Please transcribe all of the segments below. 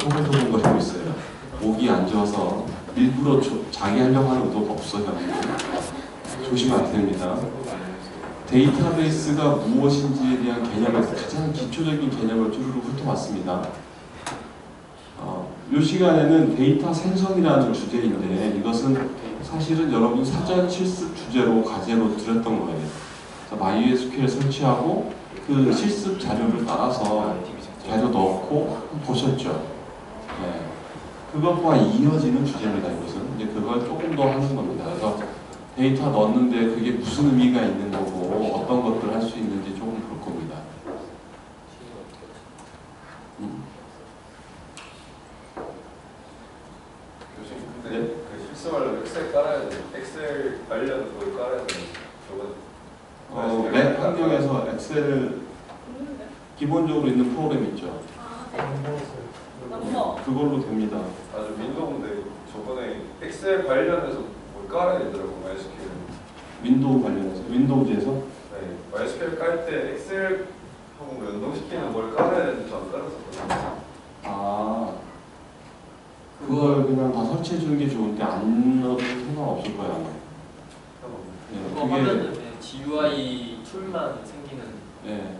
토글토글거리고 있어요. 목이 안 좋아서 일부러 자기 하려고 하는 의도가 없어요. 조심하셔야 됩니다. 데이터베이스가 무엇인지에 대한 개념을 가장 기초적인 개념을 쭈루루 훑어봤습니다. 이 시간에는 데이터 생성이라는 주제인데 이것은 사실은 여러분 사전 실습 주제로 과제로 드렸던 거예요. MySQL 설치하고 그 실습 자료를 따라서 자료 넣고 보셨죠. 네. 그것과 이어지는 주제입니다. 이것은 이제 그걸 조금 더 하는 겁니다. 그래서 데이터 넣었는데 그게 무슨 의미가 있는 거고 어떤 것들을 할 수 있는지 조금 볼 겁니다. 교수님, 근데 네? 그 실습하려면 엑셀 깔아야 돼. 엑셀 관련 그걸 깔아야 돼. 저거 맥 환경에서 엑셀 기본적으로 있는 프로그램 있죠. 그걸로 됩니다. 아주 윈도우인데 저번에 엑셀 관련해서 뭘 깔아야 되더라고. MySQL. 윈도우 관련해서 윈도우즈에서? 네, MySQL 깔 때 엑셀하고 연동시키는 뭘 깔아야 되는지 안 깔았었거든요. 아, 그걸 그냥 다 설치해 주는 게 좋은데 안 넣어도 상관없을 거야. 네, 그거 하면은 GUI 툴만 생기는. 네.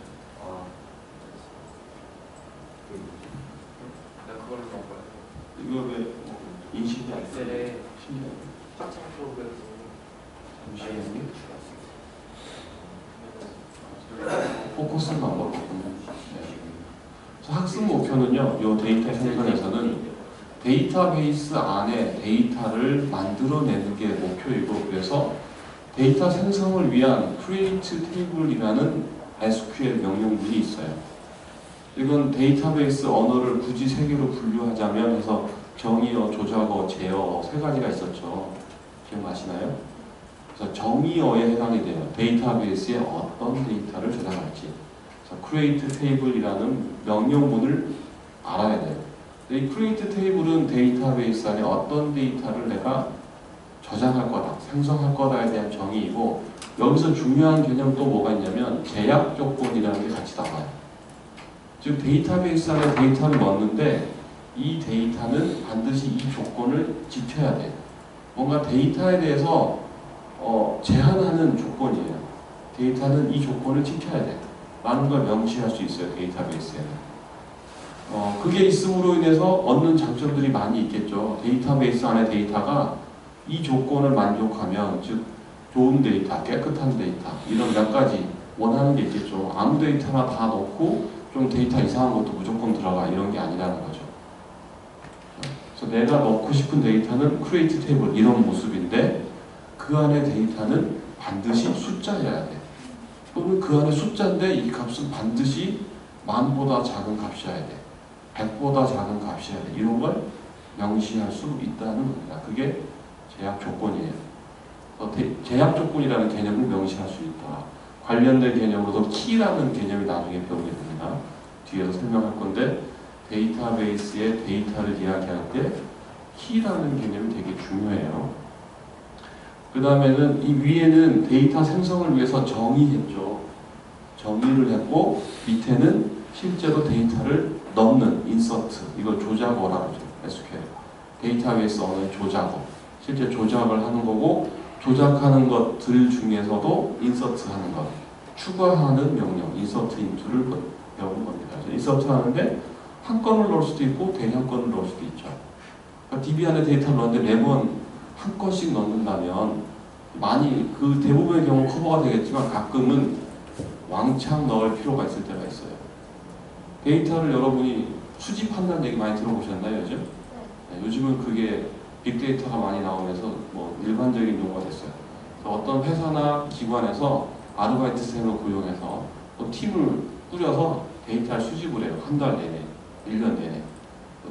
내가 그걸로 넣은 거야. 이거 왜 인식이 안 돼? 엑셀에 신기하네. 확장 프로그램으로. 잠시만요. 포커스를 바꿨거든요. 네. 학습 목표는요, 이 데이터 생성에서는 데이터베이스 안에 데이터를 만들어내는 게 목표이고, 그래서 데이터 생성을 위한 create table이라는 SQL 명령문이 있어요. 이건 데이터베이스 언어를 굳이 세 개로 분류하자면 해서 정의어, 조작어, 제어 세 가지가 있었죠. 기억나시나요? 그래서 정의어에 해당이 돼요. 데이터베이스에 어떤 데이터를 저장할지. 그래서 create table이라는 명령문을 알아야 돼요. 이 create table은 데이터베이스 안에 어떤 데이터를 내가 저장할 거다, 생성할 거다에 대한 정의이고, 여기서 중요한 개념 또 뭐가 있냐면 제약 조건이라는 게 같이 나와요. 즉 데이터베이스 안에 데이터를 넣었는데 이 데이터는 반드시 이 조건을 지켜야 돼요. 뭔가 데이터에 대해서 제한하는 조건이에요. 데이터는 이 조건을 지켜야 돼 라는 걸 명시할 수 있어요. 데이터베이스에는. 그게 있음으로 인해서 얻는 장점들이 많이 있겠죠. 데이터베이스 안에 데이터가 이 조건을 만족하면, 즉 좋은 데이터, 깨끗한 데이터, 이런 몇 가지 원하는 게 있겠죠. 아무 데이터나 다 넣고 좀 데이터 이상한 것도 무조건 들어가, 이런 게 아니라는 거죠. 그래서 내가 넣고 싶은 데이터는 create table 이런 모습인데 그 안에 데이터는 반드시 숫자여야 돼. 또는 그 안에 숫자인데 이 값은 반드시 만보다 작은 값이어야 돼. 100보다 작은 값이어야 돼. 이런 걸 명시할 수 있다는 겁니다. 그게 제약 조건이에요. 제약 조건이라는 개념을 명시할 수 있다. 관련된 개념으로도 키라는 개념이 나중에 배우게 됩니다. 뒤에서 설명할 건데 데이터베이스의 데이터를 이야기할 때 키라는 개념이 되게 중요해요. 그 다음에는 이 위에는 데이터 생성을 위해서 정의했죠. 정의를 했고 밑에는 실제로 데이터를 넣는 인서트, 이걸 조작어라고 하죠. SQL. 데이터베이스 언어의 조작어. 실제 조작을 하는 거고, 조작하는 것들 중에서도 인서트 하는 것, 추가하는 명령, 인서트 인투를 배우는 겁니다. 인서트 하는데 한 건을 넣을 수도 있고 대량 건을 넣을 수도 있죠. 그러니까 DB 안에 데이터를 넣는데 매번 한 건씩 넣는다면 많이 그 대부분의 경우 커버가 되겠지만 가끔은 왕창 넣을 필요가 있을 때가 있어요. 데이터를 여러분이 수집한다는 얘기 많이 들어보셨나요, 요즘? 네, 요즘은 그게 빅데이터가 많이 나오면서 뭐 일반적인 용어가 됐어요. 어떤 회사나 기관에서 아르바이트생을 고용해서 또 팀을 꾸려서 데이터를 수집을 해요. 한 달 내내, 1년 내내.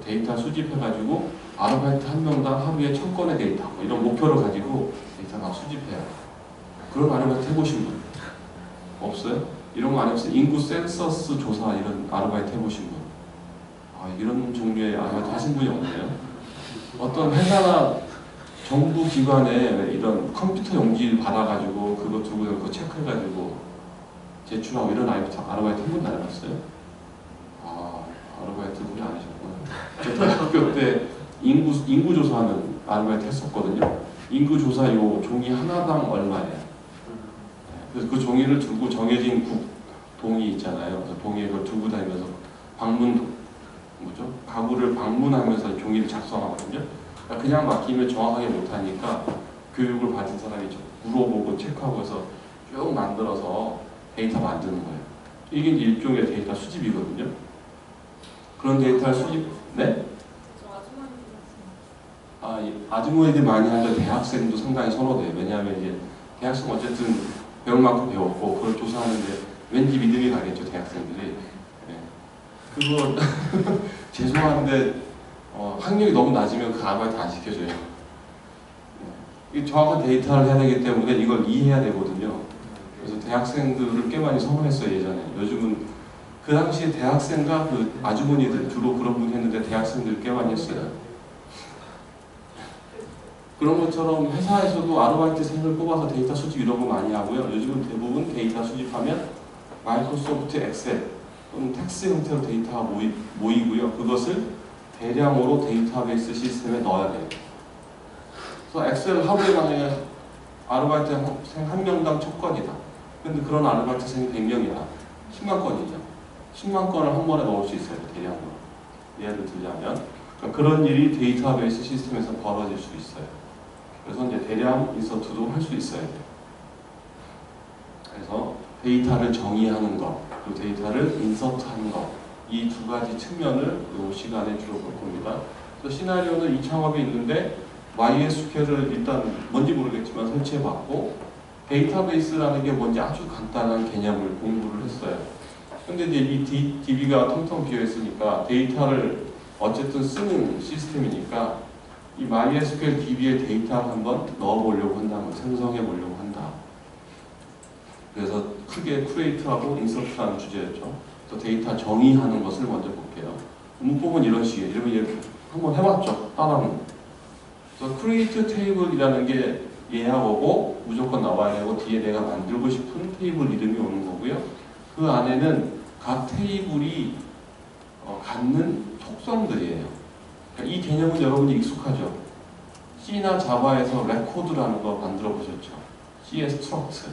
데이터 수집해가지고 아르바이트 한 명당 하루에 1000건의 데이터, 뭐 이런 목표를 가지고 데이터 막 수집해요. 그런 아르바이트 해보신 분? 없어요? 이런 거 안 해봤어요? 인구 센서스 조사 이런 아르바이트 해보신 분? 이런 종류의 아르바이트 하신 분이 없네요. 어떤 회사나 정부 기관에 이런 컴퓨터 용지를 받아가지고 그거 두고 그거 체크해가지고 제출하고 이런 아르바이트 한 번도 안 해봤어요? 아르바이트 그래 안 하셨구나. 제가 학교 때 인구 조사하는 아르바이트 했었거든요. 인구 조사 요 종이 하나당 얼마예요? 그래서 그 종이를 들고 정해진 동이 있잖아요. 그래서 동이에 그걸 들고 다니면서 가구를 방문하면서 종이를 작성하거든요. 그러니까 그냥 맡기면 정확하게 못하니까 교육을 받은 사람이 물어보고 체크하고 해서 쭉 만들어서 데이터 만드는 거예요. 이게 이제 일종의 데이터 수집이거든요. 그런 데이터를 네? 아주머니들 많이 하는데 대학생도 상당히 선호돼요. 왜냐하면 이제 대학생 어쨌든 배울 만큼 배웠고 그걸 조사하는데 왠지 믿음이 가겠죠, 대학생들이. 네. 그거 죄송한데 학력이 너무 낮으면 그 아르바이트 안 시켜줘요. 네. 정확한 데이터를 해야 되기 때문에 이걸 이해해야 되거든요. 그래서 대학생들을 꽤 많이 선호했어요, 예전에. 요즘은 그 당시에 대학생과 그 아주머니들 주로 그런 분이 했는데 대학생들 꽤 많이 했어요. 그런 것처럼 회사에서도 아르바이트생을 뽑아서 데이터 수집 이런 거 많이 하고요. 요즘은 대부분 데이터 수집하면 마이크로소프트 엑셀 또는 텍스 형태로 데이터가 모이고요. 그것을 대량으로 데이터베이스 시스템에 넣어야 돼요. 그래서 엑셀 하루에 만약에 아르바이트생 한 명당 1000건이다. 근데 그런 아르바이트생이 100명이다. 10만 건이죠. 10만 건을 한 번에 넣을 수 있어요. 대량으로. 예를 들자면 그런 일이 데이터베이스 시스템에서 벌어질 수 있어요. 그래서 이제 대량 인서트도 할 수 있어야 돼요. 그래서 데이터를 정의하는 것, 그리고 데이터를 인서트하는 것, 이 두 가지 측면을 이 시간에 주로 볼 겁니다. 그래서 시나리오는 이 창업에 있는데 MySQL을 일단 뭔지 모르겠지만 설치해봤고 데이터베이스라는 게 뭔지 아주 간단한 개념을 공부를 했어요. 근데 이제 이 DB가 텅텅 비어있으니까 데이터를 어쨌든 쓰는 시스템이니까 이 MySQL DB에 데이터를 한번 넣어보려고 한다면 생성해보려고 한다. 그래서 크게 create하고 insert라는 주제였죠. 그래서 데이터 정의하는 것을 먼저 볼게요. 문법은 이런 식이에요. 이러면 한번 해봤죠. 따라하는. 그래서 create table이라는 게 예하고 무조건 나와야 되고 뒤에 내가 만들고 싶은 테이블 이름이 오는 거고요. 그 안에는 각 테이블이 갖는 속성들이에요. 그러니까 이 개념은 여러분이 익숙하죠. C나 자바에서 레코드라는 거 만들어 보셨죠. C의 스트럭트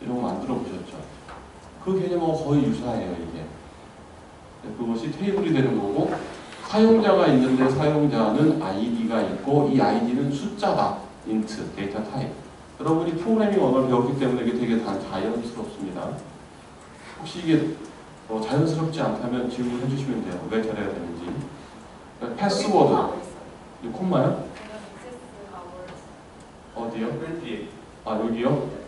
이런 거 만들어 보셨죠. 그 개념하고 거의 유사해요, 이게. 그것이 테이블이 되는 거고 사용자가 있는데 사용자는 아이디가 있고 이 아이디는 숫자다. int, 데이터 타입. 여러분이 프로그래밍 언어를 배웠기 때문에 이게 되게 자연스럽습니다. 혹시 이게 자연스럽지 않다면 질문해 주시면 돼요. 왜 잘해야 되는지. 패스워드. 이 콤마요? 어디요? 맨 뒤에. 아, 여기요?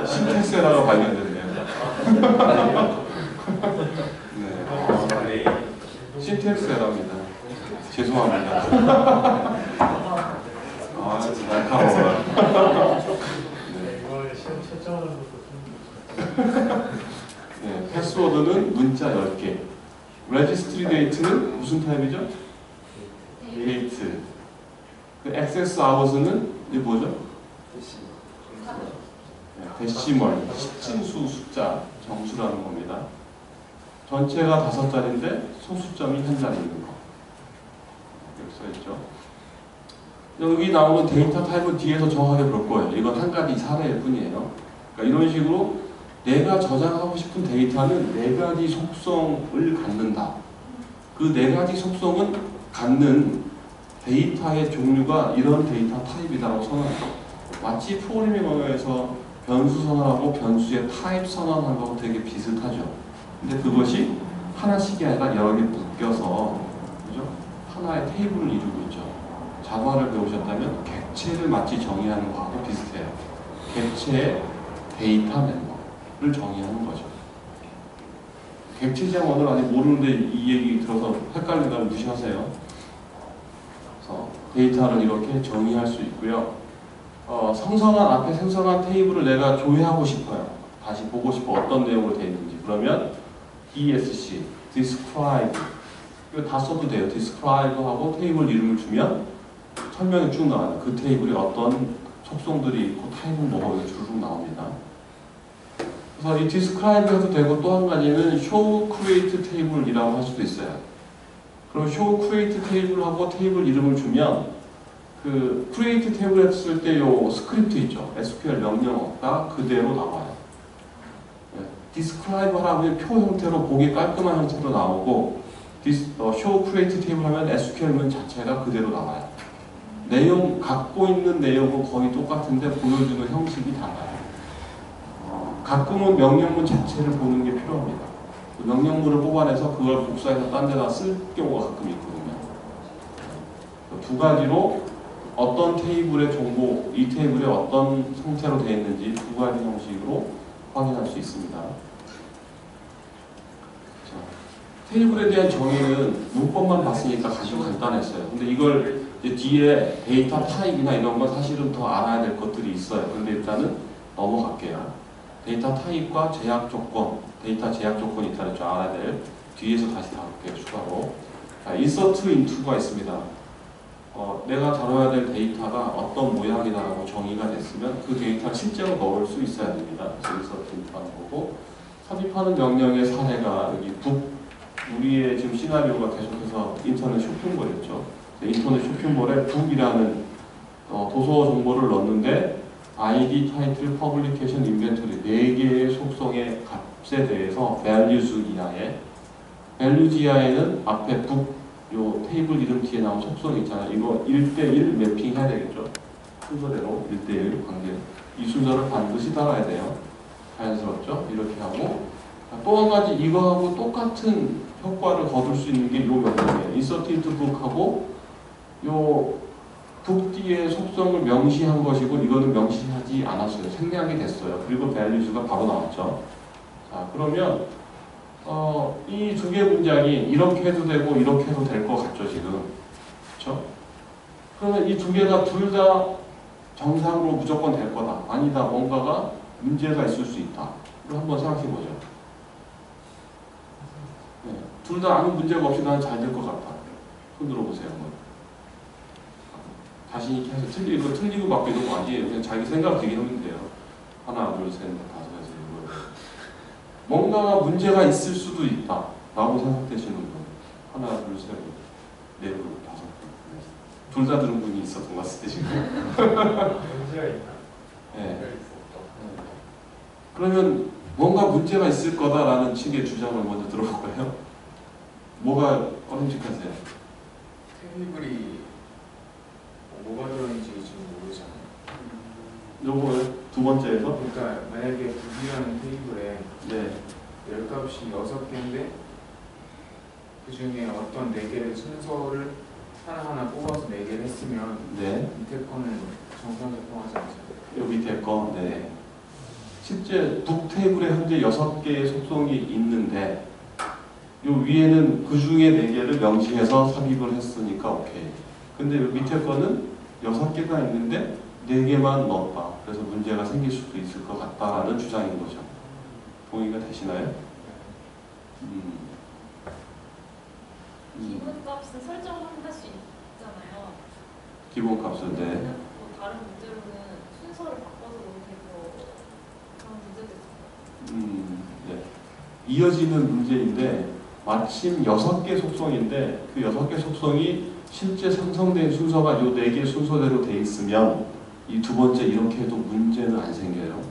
신텍스 에러가 발견됐네요. 네. 신텍스 에러입니다. 죄송합니다. 아, 진짜 날카로워라. 네, 패스워드는 문자 10개. 레지스트리 데이트는 무슨 타입이죠? 데이트. 그 액세스 아워스는 이게 뭐죠? 네, 데시멀, 십진수 숫자, 정수라는 겁니다. 전체가 5자리인데 소수점이 1자리 있는 거. 여기 써있죠. 여기 나오는 데이터 타입은 뒤에서 정확하게 볼 거예요. 이건 한 가지 사례일 뿐이에요. 그러니까 이런 식으로 내가 저장하고 싶은 데이터는 4가지 속성을 갖는다. 그 4가지 속성은 갖는 데이터의 종류가 이런 데이터 타입이다라고 선언해요. 마치 프로그래밍 언어에서 변수 선언하고 변수의 타입 선언하는 거하고 되게 비슷하죠. 근데 그것이 하나씩이 아니라 여러 개 묶여서 그죠? 하나의 테이블을 이루고 있죠. 자바를 배우셨다면 객체를 마치 정의하는 거하고 비슷해요. 객체의 데이터 멤버를 정의하는 거죠. 객체 제한 언어를 아직 모르는데 이 얘기 들어서 헷갈린다면 무시하세요. 그래서 데이터를 이렇게 정의할 수 있고요. 앞에 생성한 테이블을 내가 조회하고 싶어요. 다시 보고 싶어. 어떤 내용으로 되어 있는지. 그러면 DSC, describe 이거 다 써도 돼요. describe 하고 테이블 이름을 주면 설명이 쭉 나와요. 그 테이블이 어떤 속성들이 있고 타입은 뭐가 여기 주르륵 나옵니다. 그래서 이 describe 해도 되고 또 한 가지는 show create table이라고 할 수도 있어요. 그럼 show create table하고 테이블 이름을 주면 그 create table 했을 때 요 스크립트 있죠. SQL 명령어가 그대로 나와요. 네. describe 하라면 표 형태로 보기 깔끔한 형태로 나오고 show create table 하면 SQL문 자체가 그대로 나와요. 내용, 갖고 있는 내용은 거의 똑같은데 보여주는 형식이 달라요. 가끔은 명령문 자체를 보는 게 필요합니다. 명령문을 뽑아내서 그걸 복사해서 딴 데다 쓸 경우가 가끔 있거든요. 두 가지로 어떤 테이블의 정보, 이 테이블이 어떤 형태로 되어 있는지 두 가지 형식으로 확인할 수 있습니다. 자, 테이블에 대한 정의는 문법만 봤으니까 아주 간단했어요. 근데 이걸 이제 뒤에 데이터 타입이나 이런 건 사실은 더 알아야 될 것들이 있어요. 근데 일단은 넘어갈게요. 데이터 타입과 제약 조건, 데이터 제약 조건이 있다는 줄 알아야 될 뒤에서 다시 다룰게요. 추가로. 자, insert into가 있습니다. 내가 다뤄야 될 데이터가 어떤 모양이다라고 정의가 됐으면 그 데이터를 실제로 넣을 수 있어야 됩니다. 그래서 insert into하는 거고, 삽입하는 명령의 사례가 여기 우리의 지금 시나리오가 계속해서 인터넷 쇼핑몰이었죠. 인터넷 쇼핑몰에 북이라는 도서 정보를 넣는데 ID, 타이틀, 퍼블리케이션, 인벤토리 4개의 속성의 값에 대해서 values 이하에 values 이하에는 앞에 북 요 테이블 이름 뒤에 나온 속성이 있잖아요. 이거 1대1 매핑 해야 되겠죠. 순서대로 1대1 관계. 이 순서를 반드시 따라야 돼요. 자연스럽죠? 이렇게 하고 또 한 가지 이거하고 똑같은 효과를 거둘 수 있는 게 요 명령이에요. insert into book하고 요 북 뒤에 속성을 명시한 것이고 이거는 명시하지 않았어요. 생략이 됐어요. 그리고 values가 바로 나왔죠. 자, 그러면 이 두 개 문장이 이렇게 해도 되고 이렇게 해도 될 것 같죠, 지금. 그렇죠? 그러면 이 두 개가 둘 다 정상으로 무조건 될 거다. 아니다. 뭔가가 문제가 있을 수 있다. 이걸 한번 생각해 보죠. 네. 둘 다 아무 문제가 없이 나는 잘 될 것 같다. 손 들어보세요. 한번. 자신 있게 해서 틀리고 맞고 이런 거 아니에요. 그냥 자기 생각 되게 하면 돼요. 하나, 둘, 셋, 넷, 다섯, 여섯, 일곱. 뭔가가 문제가 있을 수도 있다. 라고 생각되시는 분. 하나, 둘, 셋, 넷, 다섯. 둘 다 들은 분이 있었던 것 같을 때 지금. 문제가 있나? 네. 그러면 뭔가 문제가 있을 거다라는 측의 주장을 먼저 들어볼까요? 뭐가 어림직하세요? 테이블이 뭐가 들어있는지 지금 모르잖아요. 요거 두 번째에서? 그러니까 만약에 북이라는 테이블에 네. 열값이 6개인데 그 중에 어떤 4개를 순서를 하나하나 뽑아서 4개를 했으면 네. 밑에 거는 정상 작동하지 않잖아요. 요 밑에 거. 네. 실제 북 테이블에 현재 6개의 속성이 있는데 요 위에는 그 중에 4개를 명시해서 삽입을 했으니까 오케이. 근데 요 밑에 거는 6개가 있는데 4개만 넣었다. 그래서 문제가 생길 수도 있을 것 같다라는 주장인 거죠. 동의가 되시나요? 기본값은 설정할 수 있잖아요. 기본값은 네. 뭐 다른 문제로는 순서를 바꿔서 놓으면 되고 그런 문제도 있어요. 네. 이어지는 문제인데 마침 6개 속성인데 그 6개 속성이 실제 생성된 순서가 요 4개 순서대로 돼 있으면 이 두 번째 이렇게 해도 문제는 안 생겨요.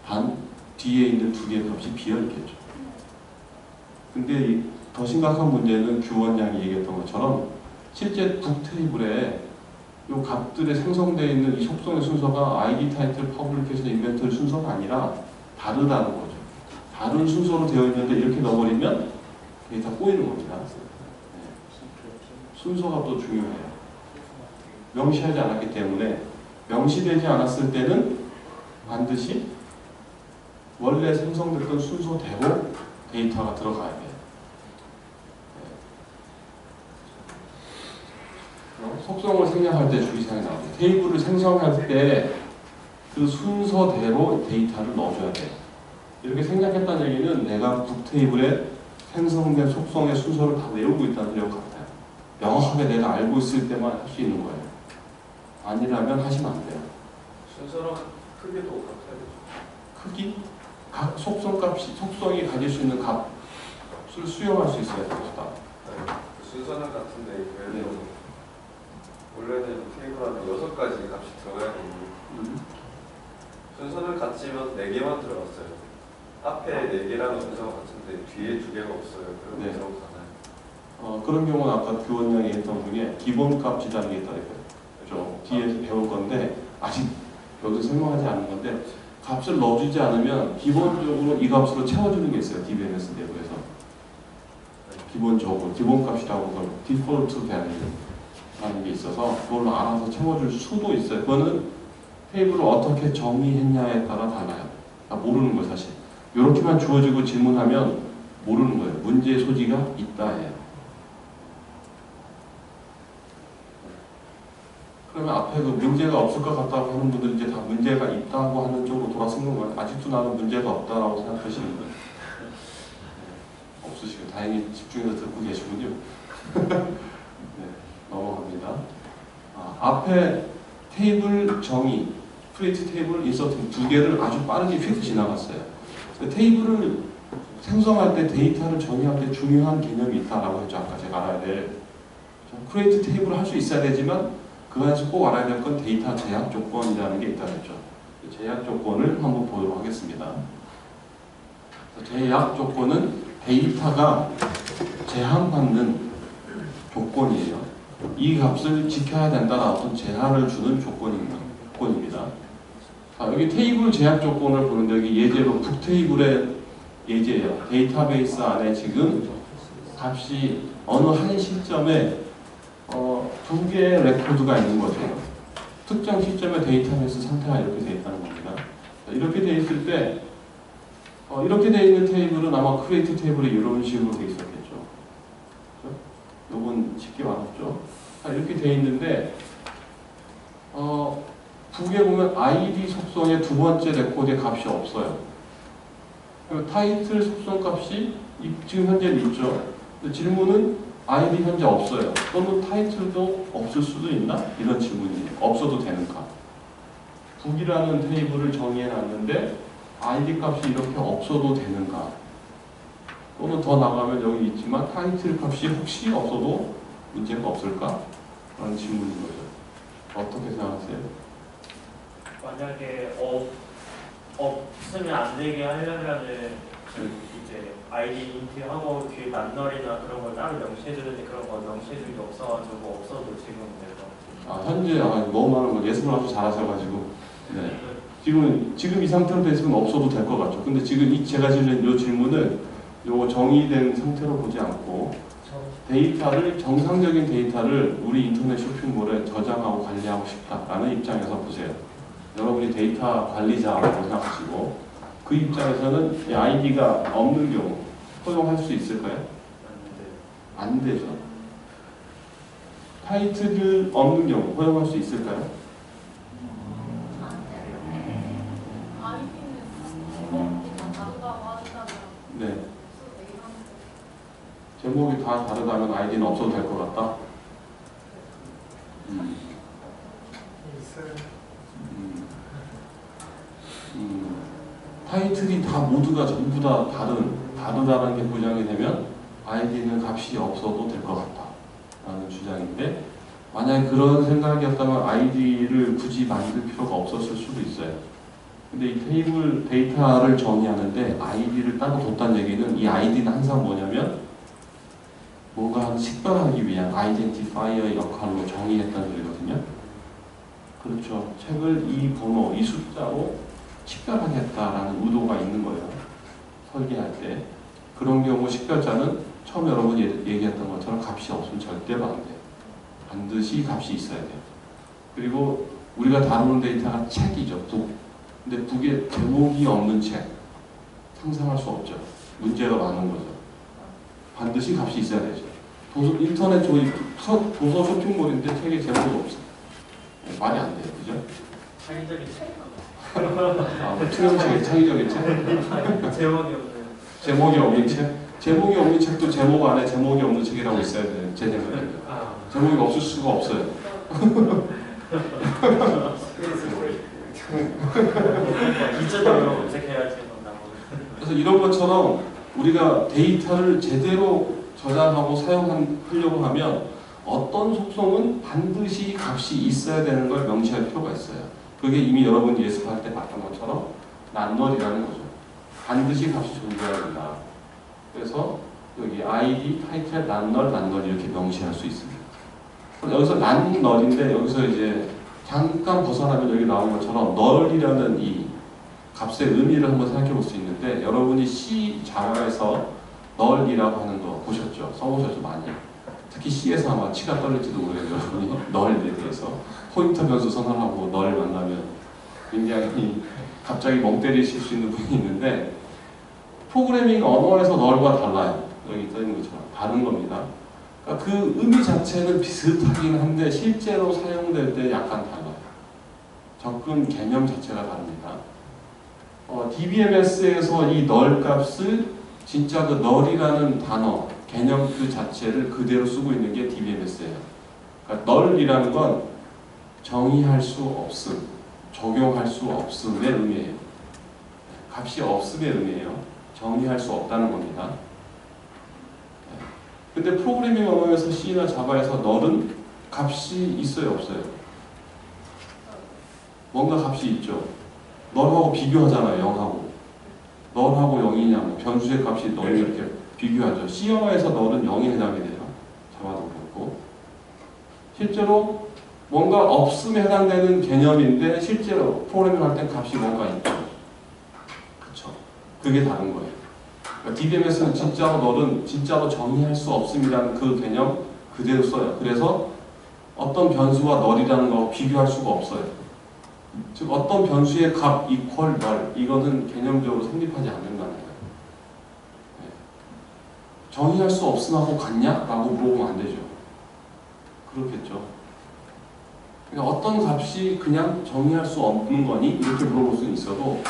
단 뒤에 있는 2개의 값이 비어있겠죠. 근데 더 심각한 문제는 규원장이 얘기했던 것처럼 실제 북 테이블에 요 값들에 생성되어 있는 이 속성의 순서가 ID, 타이틀, 퍼블리케이션, 인벤토리 순서가 아니라 다르다는 거죠. 다른 순서로 되어 있는데 이렇게 넣어버리면 데이터 꼬이는 겁니다. 네. 순서가 또 중요해요. 명시하지 않았기 때문에 명시되지 않았을 때는 반드시 원래 생성됐던 순서대로 데이터가 들어가야 돼요. 네. 속성을 생략할 때 주의사항이 나옵니다. 테이블을 생성할 때 그 순서대로 데이터를 넣어줘야 돼요. 이렇게 생략했다는 얘기는 내가 북 테이블에 생성된 속성의 순서를 다 외우고 있다는 것 같아요. 명확하게 내가 알고 있을 때만 할 수 있는 거예요. 아니라면 하시면 안 돼요. 순서랑 크기도 같아야 되죠. 크기? 각 속성이 가질 수 있는 값을 수용할 수 있어야 됩니다. 그 순서는 같은데 예를 들어서 원래는 테이블 안에 6가지 값이 들어가야 되는데 순서는 같지만 4개만 들어갔어요. 앞에 4개라는 순서가 같은데 뒤에 2개가 없어요. 그럼 네. 들어가나요? 그런 경우는 아까 교원장이 했던 중에 기본값이라는 게 있다 이거죠. 뒤에서 배울 건데 아직 여기 설명하지 않은 건데 값을 넣어주지 않으면 기본적으로 이 값으로 채워주는 게 있어요. DBMS 내부에서 기본적으로 기본값이라고 그걸 디폴트 밸류라는 게 있어서 그걸로 알아서 채워줄 수도 있어요. 그거는 테이블을 어떻게 정의했냐에 따라 달라요. 모르는 거예요 사실. 이렇게만 주어지고 질문하면 모르는 거예요. 문제의 소지가 있다예요. 그러면 앞에 그 문제가 없을 것 같다고 하는 분들 이제 다 문제가 있다고 하는 쪽으로 돌아선 건가요? 아직도 나는 문제가 없다라고 생각하시는 거예요? 없으시고 다행히 집중해서 듣고 계시군요. 네, 넘어갑니다. 앞에 테이블 정의, 크리에이트 테이블 인서팅 2개를 아주 빠르게 휙 지나갔어요. 테이블을 생성할 때 데이터를 정의할 때 중요한 개념이 있다라고 했죠. 아까 제가 알아야 될 크리에이트 테이블을 할 수 있어야 되지만 그 안에서 꼭 알아야 될 건 데이터 제약 조건이라는 게 있다고 했죠. 제약 조건을 한번 보도록 하겠습니다. 제약 조건은 데이터가 제한받는 조건이에요. 이 값을 지켜야 된다는 어떤 제한을 주는 조건입니다. 여기 테이블 제약 조건을 보는데 여기 예제로 북테이블의 예제예요. 데이터베이스 안에 지금 값이 어느 한 시점에 2개의 레코드가 있는 거죠. 특정 시점에 데이터베이스 상태가 이렇게 되어 있다는 겁니다. 이렇게 되어 있을 때 이렇게 되어 있는 테이블은 아마 크리에이트 테이블이 이런 식으로 되어 있었겠죠. 요건 쉽게 말했죠. 이렇게 되어 있는데 북에 보면 ID 속성의 2번째 레코드의 값이 없어요. 타이틀 속성 값이 지금 현재는 있죠. 근데 질문은 ID 현재 없어요. 또는 타이틀도 없을 수도 있나? 이런 질문이에요. 없어도 되는가? 북이라는 테이블을 정의해 놨는데 ID 값이 이렇게 없어도 되는가? 또는 더 나가면 여기 있지만 타이틀 값이 혹시 없어도 문제가 없을까? 라는 질문인 거죠. 어떻게 생각하세요? 만약에 없으면 안 되게 하려면은 이제 아이디 인트하고 뒤에 낱널이나 그런 걸 따로 명시해주는데 그런 거 명시해주는 게 없어가지고 없어도 지금 내가 현재 너무 많은 거 예습을 아주 잘하셔가지고 네. 지금 이 상태로 돼 있으면 없어도 될 것 같죠. 근데 지금 제가 질문 이 질문을 요거 정의된 상태로 보지 않고 데이터를 정상적인 데이터를 우리 인터넷 쇼핑몰에 저장하고 관리하고 싶다라는 입장에서 보세요. 여러분이 데이터 관리자라고 생각하시고 그 입장에서는 이 아이디가 없는 경우 허용할 수 있을까요? 안 되죠. 타이틀을 없는 경우 허용할 수 있을까요? 아이디는 제목이 다 다르다고 하시다면 네. 제목이 다 다르다면 아이디는 없어도 될 것 같다? 타이틀이 다 모두가 전부 다 다르다는 게 보장이 되면 아이디는 값이 없어도 될 것 같다 라는 주장인데 만약에 그런 생각이었다면 아이디를 굳이 만들 필요가 없었을 수도 있어요. 근데 이 테이블 데이터를 정의하는데 아이디를 따로 뒀다는 얘기는 이 아이디는 항상 뭐냐면 뭔가 식별하기 위한 아이덴티파이어의 역할로 정의했다는 소리거든요. 그렇죠. 책을 이 번호, 이 숫자로 식별하겠다라는 의도가 있는 거예요. 설계할 때. 그런 경우 식별자는 처음 여러분이 얘기했던 것처럼 값이 없으면 절대로 안 돼요. 반드시 값이 있어야 돼요. 그리고 우리가 다루는 데이터가 책이죠. 북. 근데 북에 제목이 없는 책. 상상할 수 없죠. 문제가 많은 거죠. 반드시 값이 있어야 되죠. 인터넷 도서 쇼핑몰인데 책에 제목이 없어. 말이 안 돼요. 그죠? 창의적인 책. 투명책의 창의적인 책? 제목이 없는. 제목이 없는 책? 제목이 없는 책도 제목 안에 제목이 없는 책이라고 있어야 돼요. 제 생각에는. 제목이 없을 수가 없어요. 기초적으로 검색해야지. 그래서 이런 것처럼 우리가 데이터를 제대로 저장하고 사용하려고 하면 어떤 속성은 반드시 값이 있어야 되는 걸 명시할 필요가 있어요. 그게 이미 여러분이 예습할 때 봤던 것처럼 난널이라는 거죠. 반드시 값이 존재해야 된다. 그래서 여기 id, 타이틀, 난널 이렇게 명시할 수 있습니다. 여기서 난널인데 여기서 이제 잠깐 벗어나면 여기 나온 것처럼 널이라는 이 값의 의미를 한번 생각해 볼 수 있는데 여러분이 C 자바에서 널이라고 하는 거 보셨죠? 써보셨죠? 많이. 특히 C에서 아마 치가 떨릴지도 모르겠어요. 여러분이 널에 대해서 포인터 변수 선언하고 널 만나면 굉장히 갑자기 멍 때리실 수 있는 분이 있는데 프로그래밍 언어에서 널과 달라요. 여기 떠있는 것처럼 다른 겁니다. 그러니까 그 의미 자체는 비슷하긴 한데 실제로 사용될 때 약간 달라요. 접근 개념 자체가 다릅니다. DBMS에서 이 널 값을 진짜 그 널이라는 단어, 개념 그 자체를 그대로 쓰고 있는 게 DBMS예요. 그러니까 널이라는 건 정의할 수 없음, 적용할 수 없음의 의미예요. 값이 없음의 의미예요. 정의할 수 없다는 겁니다. 근데 프로그래밍 언어에서 C나 자바에서 널은 값이 있어요, 없어요? 뭔가 값이 있죠. 널하고 비교하잖아요, 0하고. 널하고 0이냐, 뭐 변수의 값이 널 이렇게 비교하죠. C 언어에서 널은 0에 해당이 돼요. 자바도 그렇고. 실제로 뭔가 없음에 해당되는 개념인데 실제로 프로그래밍 할 땐 값이 뭔가 있죠. 그쵸. 그게 다른 거예요. 그러니까 DBMS는 진짜로 널은 진짜로 정의할 수 없음이라는 그 개념 그대로 써요. 그래서 어떤 변수와 널이라는 거 비교할 수가 없어요. 즉 어떤 변수의 값 이퀄 널 이거는 개념적으로 성립하지 않는다는 거예요. 네. 정의할 수 없음하고 같냐? 라고 물어보면 안 되죠. 그렇겠죠. 그러니까 어떤 값이 그냥 정의할 수 없는 거니? 이렇게 물어볼 수는 있어도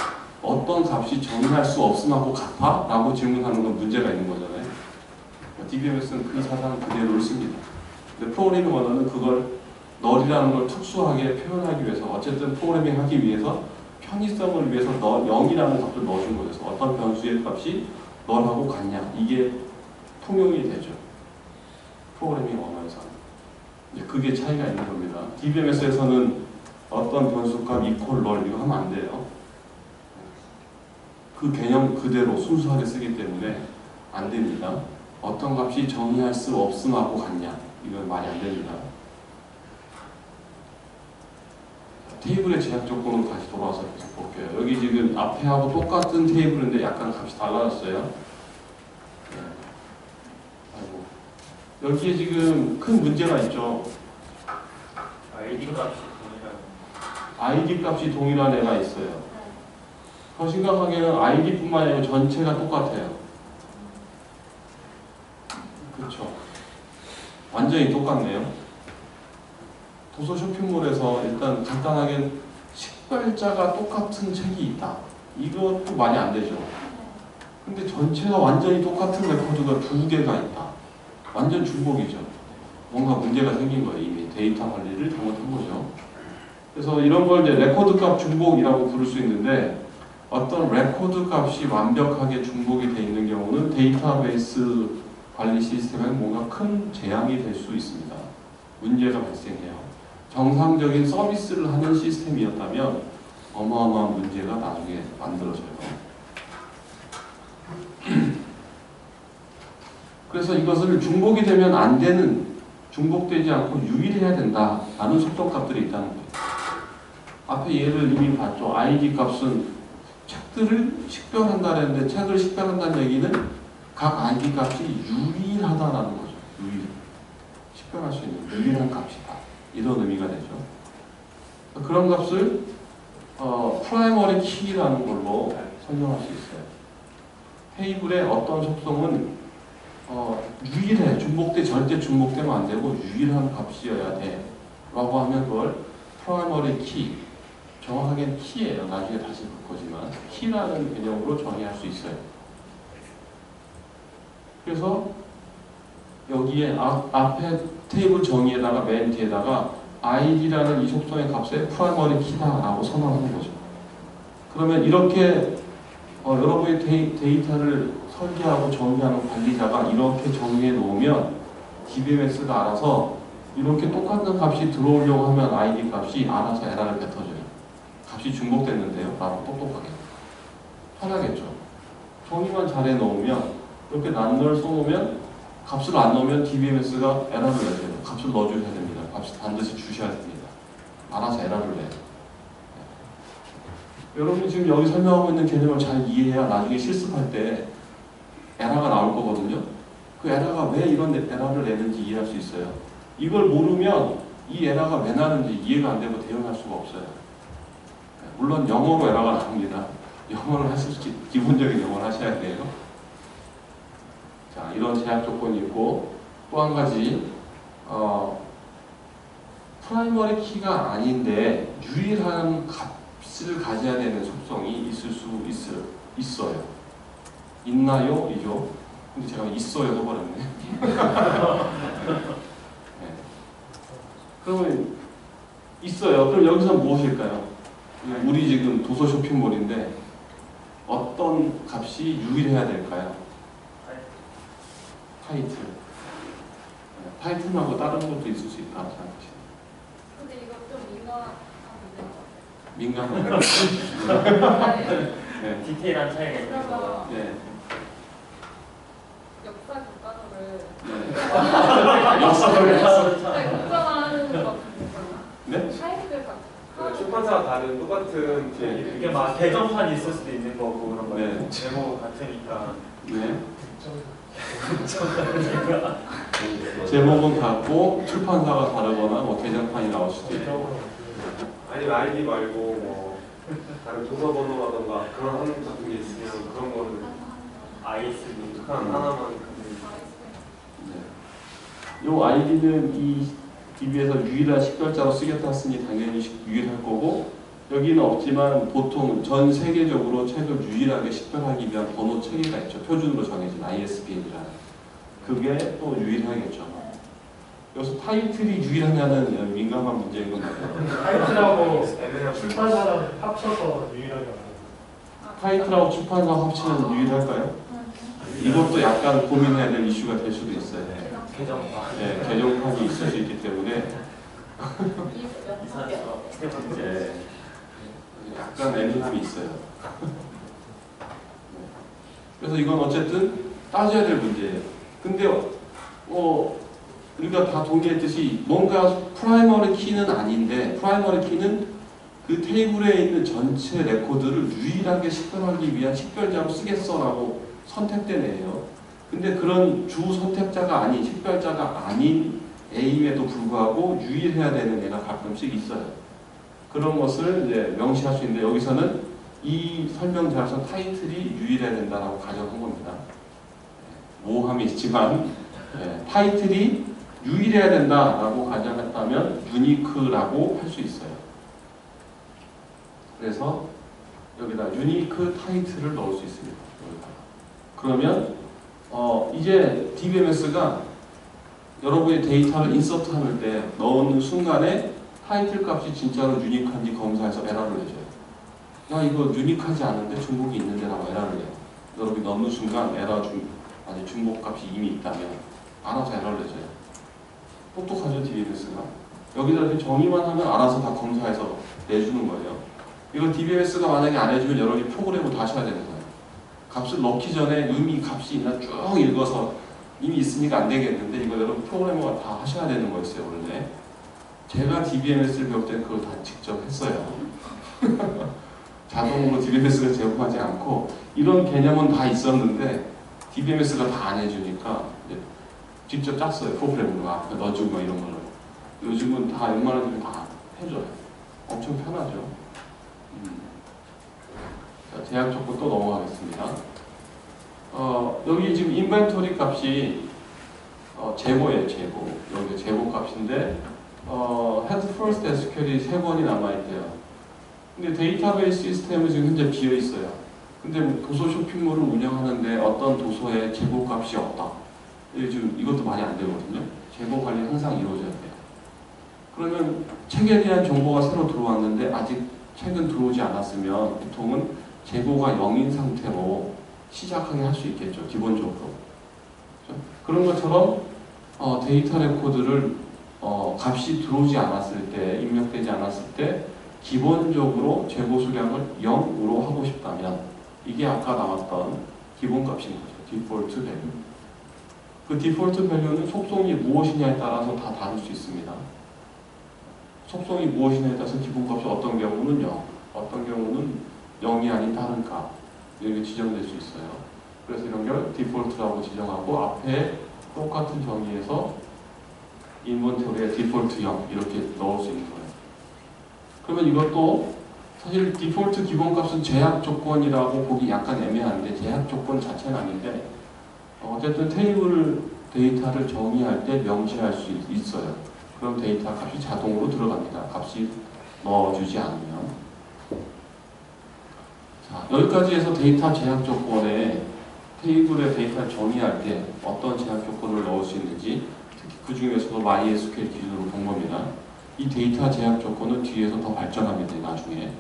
어떤 값이 정의할 수 없음하고 같아? 라고 질문하는 건 문제가 있는 거잖아요. DBMS는 그 사상 그대로를 씁니다. 근데 프로그래밍 언어는 그걸 널이라는 걸 특수하게 표현하기 위해서 어쨌든 프로그래밍 하기 위해서 편의성을 위해서 0이라는 값을 넣어준 거예요. 그래서 어떤 변수의 값이 널하고 같냐? 이게 통용이 되죠. 프로그래밍 언어에서는. 이제 그게 차이가 있는 겁니다. DBMS에서는 어떤 변수값 이퀄 널 이거 하면 안 돼요. 그 개념 그대로 순수하게 쓰기 때문에 안 됩니다. 어떤 값이 정의할 수 없음하고 같냐? 이건 말이 안 됩니다. 테이블의 제약 조건으로 다시 돌아와서 계속 볼게요. 여기 지금 앞에하고 똑같은 테이블인데 약간 값이 달라졌어요. 네. 아이고. 여기에 지금 큰 문제가 있죠. ID 값이 동일한. ID 값이 동일한 애가 있어요. 더 심각하게는 ID뿐만 아니라 전체가 똑같아요. 그렇죠. 완전히 똑같네요. 도서 쇼핑몰에서 일단 간단하게 식별자가 똑같은 책이 있다. 이것도 말이 안 되죠. 근데 전체가 완전히 똑같은 레코드가 2개가 있다. 완전 중복이죠. 뭔가 문제가 생긴 거예요. 이미 데이터 관리를 잘못한 거죠. 그래서 이런 걸 이제 레코드 값 중복이라고 부를 수 있는데 어떤 레코드 값이 완벽하게 중복이 되어 있는 경우는 데이터베이스 관리 시스템에 뭔가 큰 재앙이 될 수 있습니다. 문제가 발생해요. 정상적인 서비스를 하는 시스템이었다면 어마어마한 문제가 나중에 만들어져요. 그래서 이것을 중복이 되면 안 되는, 중복되지 않고 유일해야 된다라는 속성값들이 있다는 거예요. 앞에 예를 이미 봤죠. ID 값은 책들을 식별한다는데 책을 식별한다는 얘기는 각 ID 값이 유일하다라는 거죠. 유일. 식별할 수 있는 유일한 값이다. 이런 의미가 되죠. 그런 값을 프라이머리 키라는 걸로 설명할 수 있어요. 테이블의 어떤 속성은 유일해. 절대 중복되면 안 되고 유일한 값이어야 돼. 라고 하면 그걸 프라이머리 키, 정확하게는 키예요. 나중에 다시 볼 거지만 키라는 개념으로 정의할 수 있어요. 그래서 여기에 앞에 테이블 정의에다가 맨 뒤에다가 id라는 이 속성의 값에 프라이머리 키다라고 선언하는 거죠. 그러면 이렇게 여러분의 데이터를 설계하고 정리하는 관리자가 이렇게 정리해 놓으면 DBMS가 알아서 이렇게 똑같은 값이 들어오려고 하면 ID 값이 알아서 에러를 뱉어줘요. 값이 중복됐는데요. 라고 똑똑하게. 편하겠죠. 정리만 잘해 놓으면 이렇게 난널 써놓으면 값을 안 넣으면 DBMS가 에러를 내줘요. 값을 넣어주셔야 됩니다. 값을 반드시 주셔야 됩니다. 알아서 에러를 내요. 여러분이 지금 여기 설명하고 있는 개념을 잘 이해해야 나중에 실습할 때 에러가 나올 거거든요. 그 에러가 왜 이런 에러를 내는지 이해할 수 있어요. 이걸 모르면 이 에러가 왜 나는지 이해가 안 되고 대응할 수가 없어요. 물론 영어로 에러가 나옵니다. 영어를 하실 수 기본적인 영어를 하셔야 돼요. 자, 이런 제약 조건이 있고 또 한 가지 프라이머리 키가 아닌데 유일한 값을 가져야 되는 속성이 있을 수 있어요. 있나요? 이죠? 근데 제가 있어요 해버렸네. 네. 그러면 있어요. 그럼 여기서 무엇일까요? 우리 지금 도서 쇼핑몰인데 어떤 값이 유일해야 될까요? 타이틀. 타이틀 말고 다른 것도 있을 수 있다 생각하시죠. 근데 이거 좀 민감한 문제인 것 같아요. 네. 디테일한 차이가 있는 거. 그러면 네. 역사 교과서를 역사를 국정화하는 것 같은 네? 타이틀 같은 그 출판사가 다른 똑같은 네. 이게 막 개정판이 있을 수도 있는 거고 그런 거. 네. 제목 같으니까. 네. 제목은 같고 출판사가 다르거나 뭐 개정판이 나올 수도 있고. 아니면 아이디 말고 뭐 다른 도서 번호라던가 그런 하는 같은 게 있으면 그런 거를 아이스니. 하나만 네. 요 아이디는 이 DB에서 유일한 식별자로 쓰겠다 했으니 당연히 유일할 거고 여기는 없지만 보통 전 세계적으로 책을 유일하게 식별하기 위한 번호 체계가 있죠. 표준으로 정해진 ISBN이라는. 그게 또 유일하겠죠. 여기서 타이틀이 유일하냐는 민감한 문제인 것 같아요. 타이틀하고 출판사랑 합쳐서 유일하게 말해요. 타이틀하고 출판사 합치면 유일할까요? 이것도 약간 고민해야 될 이슈가 될 수도 있어요. 개정판. 네, 개정판이 있을 수 있기 때문에 이사서 세 번째. 네, 약간 애매함이 있어요. 그래서 이건 어쨌든 따져야 될 문제예요. 근데 우리가 다 동의했듯이 뭔가 프라이머리 키는 아닌데 프라이머리 키는 그 테이블에 있는 전체 레코드를 유일하게 식별하기 위한 식별자로 쓰겠어라고 선택된 애예요. 근데 그런 주 선택자가 아닌 식별자가 아닌 A임에도 불구하고 유일해야 되는 애가 가끔씩 있어요. 그런 것을 이제 명시할 수 있는데 여기서는 이 설명자에서 타이틀이 유일해야 된다라고 가정한 겁니다. 모호함이 있지만 타이틀이 유일해야 된다라고 가정했다면 유니크라고 할 수 있어요. 그래서 여기다 유니크 타이틀을 넣을 수 있습니다. 여기다가. 그러면 이제 DBMS가 여러분의 데이터를 인서트할 때 넣는 순간에 타이틀 값이 진짜로 유니크한지 검사해서 에러를 내줘요. 야 이거 유니크하지 않은데 중복이 있는데 라고 에러를 내요. 여러분이 넣는 순간 아니 중복 값이 이미 있다면 알아서 에러를 내줘요. 똑똑하죠 DBMS가. 여기다 이렇게 정의만 하면 알아서 다 검사해서 내주는 거예요. 이거 DBMS가 만약에 안 해주면 여러분이 프로그램을 다시 해야 되는 거예요. 값을 넣기 전에 이미 값이 있나 쭉 읽어서 이미 있으니까 안 되겠는데 이거 여러분 프로그래머가 다 하셔야 되는 거였어요 원래. 제가 DBMS를 배울 때는 그걸 다 직접 했어요. 자동으로 DBMS가 제공하지 않고 이런 개념은 다 있었는데 DBMS가 다 안 해주니까 이제 직접 짰어요. 프로그램으로 앞에 넣어주고 이런 거를. 요즘은 다 웬만하면 다 해줘요. 엄청 편하죠. 자, 제약 조건 또 넘어가겠습니다. 여기 지금 인벤토리 값이 재고예요, 재고. 여기 재고 값인데 head first SQL이 3번이 남아있대요. 근데 데이터베이스 시스템은 지금 현재 비어있어요. 근데 도서 쇼핑몰을 운영하는데 어떤 도서에 재고 값이 없다. 지금 이것도 말이 안 되거든요. 재고 관리 항상 이루어져야 돼요. 그러면 책에 대한 정보가 새로 들어왔는데 아직 책은 들어오지 않았으면 보통은 재고가 0인 상태로 시작하게 할 수 있겠죠. 기본적으로. 그렇죠? 그런 것처럼 데이터 레코드를 값이 들어오지 않았을 때, 입력되지 않았을 때 기본적으로 재고 수량을 0으로 하고 싶다면 이게 아까 나왔던 기본값인 거죠. 디폴트 밸류. 그 디폴트 밸류는 속성이 무엇이냐에 따라서 다 다를 수 있습니다. 속성이 무엇이냐에 따라서 기본값이 어떤 경우는 0, 어떤 경우는 0이 아닌 다른 값 이렇게 지정될 수 있어요. 그래서 이런 걸 디폴트라고 지정하고 앞에 똑같은 정의에서 인벤토리에 디폴트 0 이렇게 넣을 수 있는 거예요. 그러면 이것도 사실 디폴트 기본값은 제약 조건이라고 보기 약간 애매한데 제약 조건 자체는 아닌데 어쨌든 테이블 데이터를 정의할 때 명시할 수 있어요. 그럼 데이터 값이 자동으로 들어갑니다. 값이 넣어주지 않으면. 자, 여기까지 해서 데이터 제약 조건에 테이블의 데이터를 정의할 때 어떤 제약 조건을 넣을 수 있는지 특히 그 중에서도 MySQL 기준으로 본 겁니다. 이 데이터 제약 조건은 뒤에서 더 발전합니다. 나중에.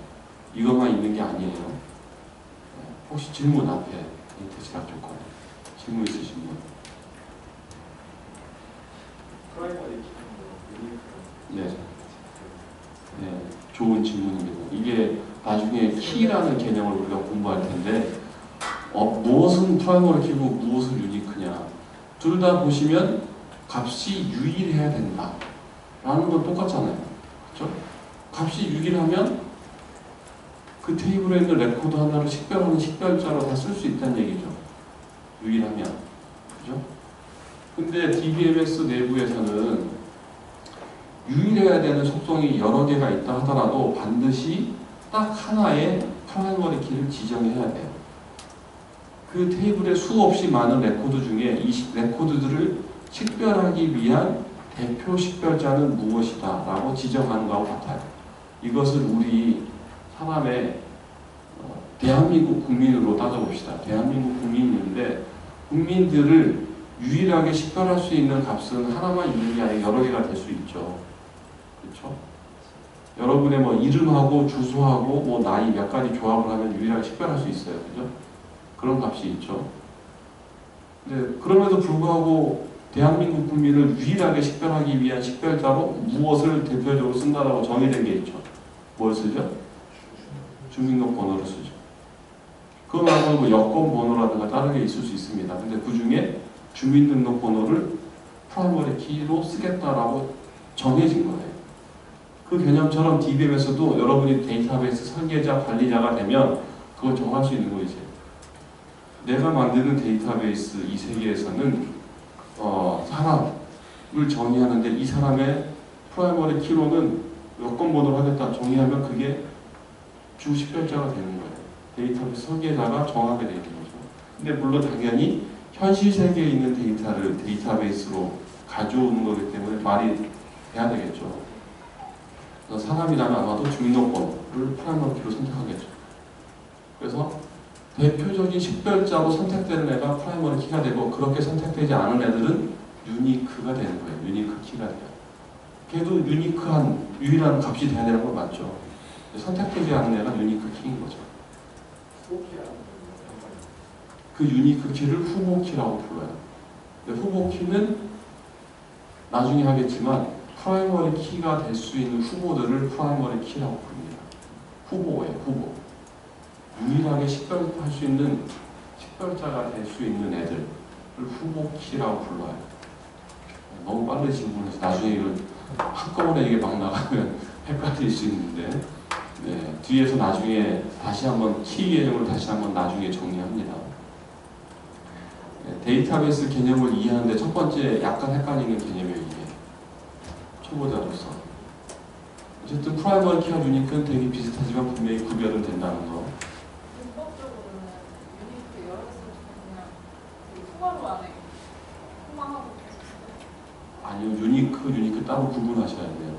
이것만 있는 게 아니에요. 혹시 질문 앞에 데이터 제약 조건 질문 있으신 분? 네. 네, 좋은 질문입니다. 이게 나중에 키라는 개념을 우리가 공부할 텐데 무엇은 프라이머리 키고 무엇은 유니크냐 둘 다 보시면 값이 유일해야 된다 라는 건 똑같잖아요. 그렇죠? 값이 유일하면 그 테이블에 있는 레코드 하나를 식별하는 식별자로 다 쓸 수 있다는 얘기죠. 유일하면. 그죠? 근데 DBMS 내부에서는 유일해야 되는 속성이 여러 개가 있다 하더라도 반드시 딱 하나의 프라이머리 키를 지정해야 돼요. 그 테이블에 수없이 많은 레코드 중에 이 레코드들을 식별하기 위한 대표 식별자는 무엇이다 라고 지정하는 것과 같아요. 이것을 우리 사람의 대한민국 국민으로 따져봅시다. 대한민국 국민인데 국민들을 유일하게 식별할 수 있는 값은 하나만 있는 게 아니라 여러 개가 될 수 있죠. 그렇죠? 여러분의 뭐 이름하고 주소하고 뭐 나이 몇 가지 조합을 하면 유일하게 식별할 수 있어요. 그죠? 그런 값이 있죠. 근데 그럼에도 불구하고 대한민국 국민을 유일하게 식별하기 위한 식별자로 무엇을 대표적으로 쓴다라고 정의된 게 있죠. 뭘 쓰죠? 주민등록번호를 쓰죠. 그거 말고 뭐 여권번호라든가 다른 게 있을 수 있습니다. 근데 그 중에 주민등록번호를 프라이머리 키로 쓰겠다라고 정해진 거예요. 그 개념처럼 DBM에서도 여러분이 데이터베이스 설계자, 관리자가 되면 그걸 정할 수 있는 거죠. 내가 만드는 데이터베이스 이 세계에서는 사람을 정의하는데 이 사람의 프라이머리 키로는 여권번호를 하겠다 정의하면 그게 주 식별자가 되는 거예요. 데이터베이스 설계자가 정하게 되는 거죠. 근데 물론 당연히 현실 세계에 있는 데이터를 데이터베이스로 가져오는 거기 때문에 말이 돼야 되겠죠. 그래서 사람이라면 아마도 주민등록번호를 프라이머리 키로 선택하겠죠. 그래서 대표적인 식별자로 선택되는 애가 프라이머리 키가 되고 그렇게 선택되지 않은 애들은 유니크가 되는 거예요. 유니크 키가 돼요. 걔도 유니크한 유일한 값이 돼야 되는 건 맞죠. 선택되지 않은 애가 유니크 키인 거죠. 그 유니크 키를 후보 키라고 불러요. 후보 키는 나중에 하겠지만 프라이머리 키가 될 수 있는 후보들을 프라이머리 키라고 부릅니다. 후보예요. 후보. 유일하게 식별할 수 있는 식별자가 될 수 있는 애들을 후보 키라고 불러요. 너무 빠르게 질문해서 나중에 이걸 한꺼번에 이게 막 나가면 헷갈릴 수 있는데 네, 뒤에서 나중에 다시 한번 키 개념을 다시 한번 나중에 정리합니다. 네, 데이터베이스 개념을 이해하는데 첫 번째 약간 헷갈리는 개념이에요. 이게 초보자로서 어쨌든 프라이머리 키와 유니크는 되게 비슷하지만 분명히 구별은 된다는 거. 문법적으로는 유니크 여러 개 쓰면 그냥 통화로 안에 통화하고 아니요, 유니크 따로 구분하셔야 돼요.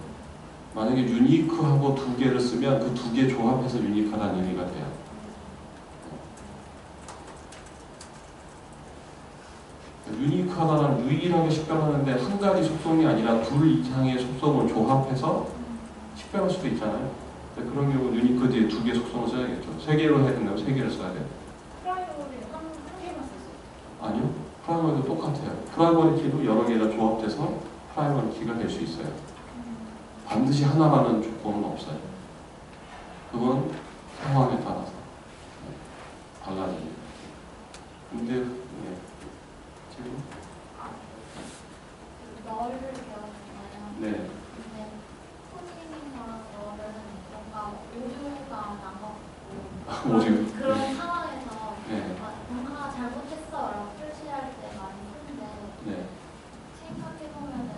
만약에 유니크하고 두 개를 쓰면 그 두 개 조합해서 유니크라는 의미가 돼요. 유니크하다는 유일하게 식별하는데 한 가지 속성이 아니라 둘 이상의 속성을 조합해서 식별할 수도 있잖아요. 근데 그런 경우 유니코드에 2개 속성을 써야겠죠. 3개로 해야 된다면 3개를 써야 돼요. 프라이머리 한 개만 쓸 수 있어요. 아니요. 프라이머리도 똑같아요. 프라이머리 키도 여러 개가 조합돼서 프라이머리 키가 될 수 있어요. 반드시 하나라는 조건은 없어요. 그건 상황에 따라서 달라집니다. 근데 지금 너를 배웠잖아요. 네. 근데 코딩이나 너는 뭔가 오류가 난 것 같고 오류. 그런 상황에서 네. 뭔가 잘못했어라고 표시할 때 많이 쓰는데 네. 생각해보면은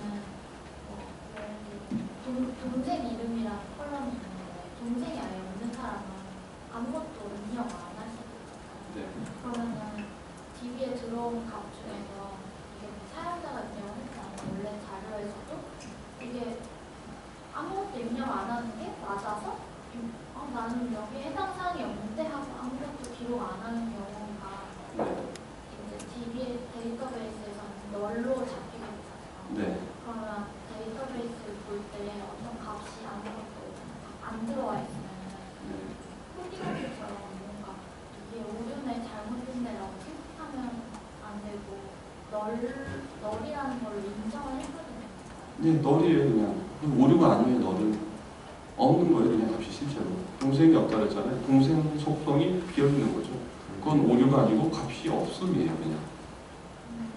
뭐 예를 들어 동생 이름이랑 컬럼이 있는데 동생이 아예 없는 사람은 아무것도 입력 안 할 수도 있잖아요. 네. 그러면은 DB에 들어온 값 중에서 이게 사용자가 입력을 했지 않은 원래 자료에서도 이게 아무것도 입력 안 하는 게 맞아서 나는 여기 해당 사항이 없는데 하고 아무것도 기록 안 하는 경우가 네. 이제 DB 데이터베이스에서는 널로 잡히게 되잖아요. 네. 그러면 데이터베이스를 볼 때 어떤 값이 아무것도 안 들어와 있으면 코딩하기처럼 뭔가 이게 오류네 잘못됐네라고 생각하면 안 되고 널이라는 걸로 인정을 해줘야 되는 거예요. 네, 널이에요 그냥. 오류가 아니에요. 널은 없는 거예요. 그냥 값이 실제로. 동생이 없다 그랬잖아요. 동생 속성이 비어있는 거죠. 그건 오류가 아니고 값이 없음이에요. 그냥.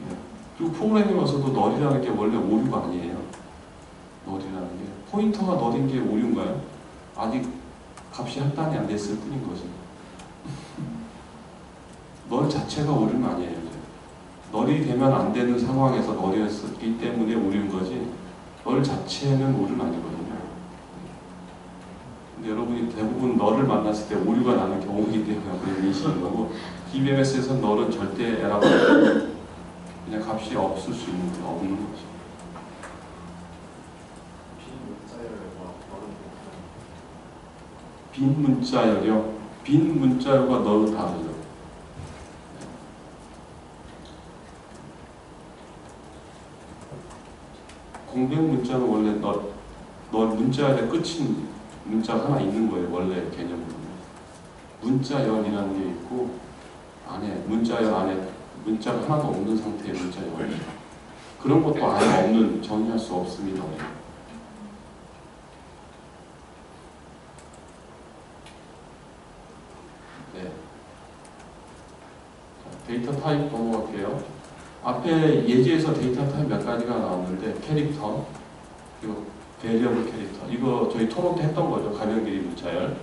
예. 그리고 프로그래밍에서도 널이라는 게 원래 오류가 아니에요. 널이라는 게. 포인터가 널인 게 오류인가요? 아직 값이 할당이 안 됐을 뿐인 거지. 널 자체가 오류는 아니에요. 이제. 널이 되면 안 되는 상황에서 널이었기 때문에 오류인 거지. 널 자체는 오류는 아니거든요. 근데 여러분이 대부분 널을 만났을 때 오류가 나는 경우이기 때문에 그런 인식인 거고, DBMS에서는 널은 절대 에러가 그냥 값이 없을 수 있는 게 없는 거죠. 빈 문자열이요. 빈 문자열과 널은 다르죠. 공백 문자는 원래 널 문자열의 끝인 문자가 하나 있는 거예요. 원래 개념으로는. 문자열이라는 게 있고 안에 문자열 안에 문자가 하나도 없는 상태의 문자열. 그런 것도 아예 없는 정의할 수 없습니다. 네. 자, 데이터 타입 넘어갈게요. 앞에 예제에서 데이터 타입 몇 가지가 나왔는데 캐릭터, 그리고 베리어블 캐릭터. 이거 저희 토론 때 했던 거죠. 가변 길이 문자열.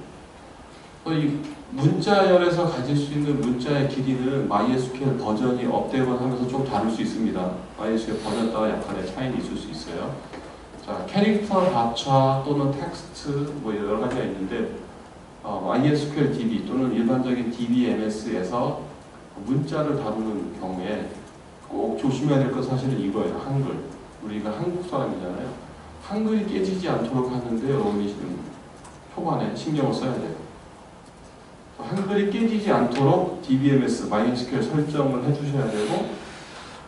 이 문자열에서 가질 수 있는 문자의 길이는 MySQL 버전이 업되거나 하면서 좀 다를 수 있습니다. MySQL 버전 따라 약간의 차이는 있을 수 있어요. 자, 캐릭터 답차 또는 텍스트 뭐 여러 가지가 있는데 MySQL DB 또는 일반적인 DBMS에서 문자를 다루는 경우에 꼭 조심해야 될 건 사실은 이거예요. 한글. 우리가 한국 사람이잖아요. 한글이 깨지지 않도록 하는데 여러분이 지금 초반에 신경을 써야 돼요. 한글이 깨지지 않도록 DBMS, MySQL 설정을 해주셔야 되고,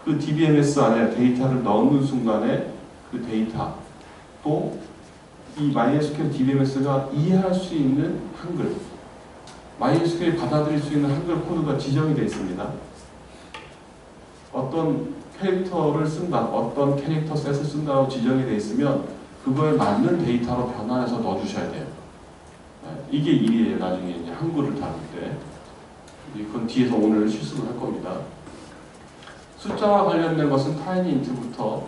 그 DBMS 안에 데이터를 넣는 순간에 그 데이터 또 이 MySQL DBMS가 이해할 수 있는 한글, MySQL이 받아들일 수 있는 한글 코드가 지정이 되어 있습니다. 어떤 캐릭터를 쓴다, 어떤 캐릭터 셋을 쓴다고 지정이 되어 있으면 그거에 맞는 데이터로 변환해서 넣어주셔야 돼요. 이게 일이에요. 나중에 이제 한글을 다룰 때. 그건 뒤에서 오늘 실습을 할 겁니다. 숫자와 관련된 것은 타이니인트부터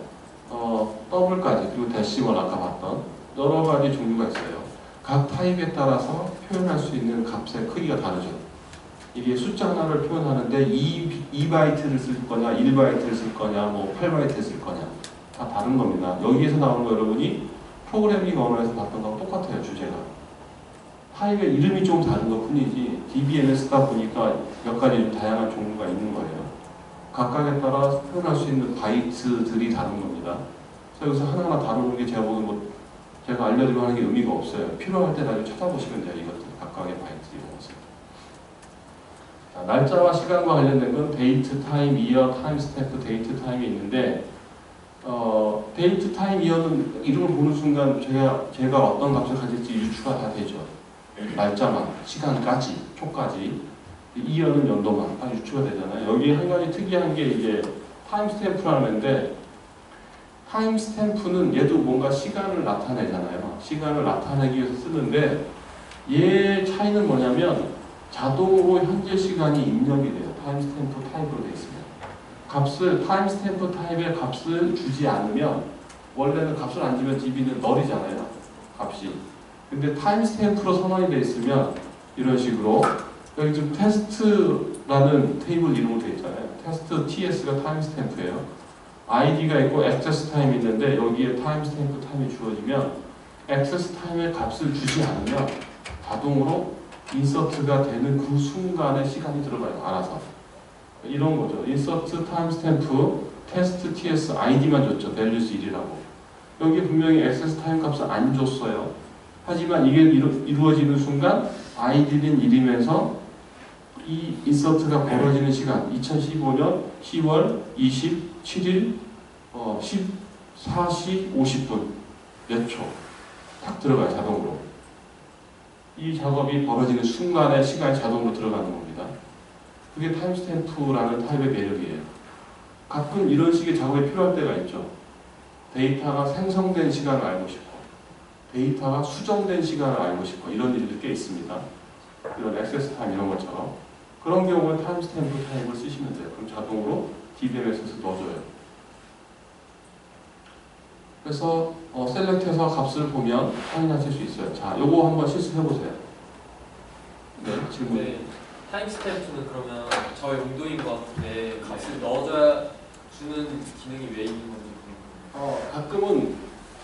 더블까지, 그리고 데시멀 아까 봤던 여러 가지 종류가 있어요. 각 타입에 따라서 표현할 수 있는 값의 크기가 다르죠. 이게 숫자 하나를 표현하는데 2바이트를 쓸 거냐, 1바이트를 쓸 거냐, 뭐 8바이트를 쓸 거냐 다 다른 겁니다. 여기에서 나오는 거 여러분이 프로그래밍 언어에서 봤던 거랑 똑같아요. 주제가. 타입의 이름이 좀 다른 것 뿐이지 DBMS다 보니까 몇 가지 다양한 종류가 있는 거예요. 각각에 따라 표현할 수 있는 바이트들이 다른 겁니다. 그래서 여기서 하나하나 다루는 게 제가 보는 뭐 제가 알려드리고 하는 게 의미가 없어요. 필요할 때 나중에 찾아보시면 돼요. 이것들 각각의 바이트 이용해서. 자, 날짜와 시간과 관련된 건 데이트 타임, 이어, 타임 스탬프, 데이트 타임이 있는데 데이트 타임 이어는 이름을 보는 순간 제가 어떤 값을 가질지 유추가 다 되죠. 날짜만, 시간까지, 초까지. 이어는 연도만 다 유추가 되잖아요. 여기 한 가지 특이한 게 이제 타임스탬프라는 건데, 타임스탬프는 얘도 뭔가 시간을 나타내잖아요. 시간을 나타내기 위해서 쓰는데, 얘 차이는 뭐냐면 자동으로 현재 시간이 입력이 돼요. 타임스탬프 타입으로 되어 있습니다. 값을 타임스탬프 타입의 값을 주지 않으면, 원래는 값을 안 주면 DB는 널이잖아요. 값이. 근데 타임스탬프로 선언이 되어 있으면 이런 식으로, 여기 지금 테스트라는 테이블 이름으로 되어 있잖아요. 테스트 TS가 타임스탬프예요. ID가 있고 액세스 타임이 있는데 여기에 타임스탬프 타임이 주어지면 액세스 타임의 값을 주지 않으면 자동으로 인서트가 되는 그 순간에 시간이 들어가요. 알아서. 이런 거죠. 인서트 타임스탬프 테스트 TS ID만 줬죠. values 1이라고. 여기 분명히 액세스 타임 값을 안 줬어요. 하지만 이게 이루어지는 순간 ID는 1이면서 이 인서트가 벌어지는 시간 2015년 10월 27일 14시 50분 몇 초 딱 들어가요. 자동으로. 이 작업이 벌어지는 순간에 시간이 자동으로 들어가는 겁니다. 그게 타임스탬프라는 타입의 매력이에요. 가끔 이런 식의 작업이 필요할 때가 있죠. 데이터가 생성된 시간을 알고 싶고 데이터가 수정된 시간을 알고 싶고 이런 일들이 꽤 있습니다. 이런 액세스 타임 이런 것처럼. 그런 경우는 타임스탬프 타입을 쓰시면 돼요. 그럼 자동으로 DBMS에서 넣어줘요. 그래서 셀렉트해서 값을 보면 확인하실 수 있어요. 자, 요거 한번 실습해보세요. 네, 질문. 네, 타임스탬프는 그러면 저 용도인 것 같은데 값을 넣어줘야 주는 기능이 왜 있는 건지 가끔은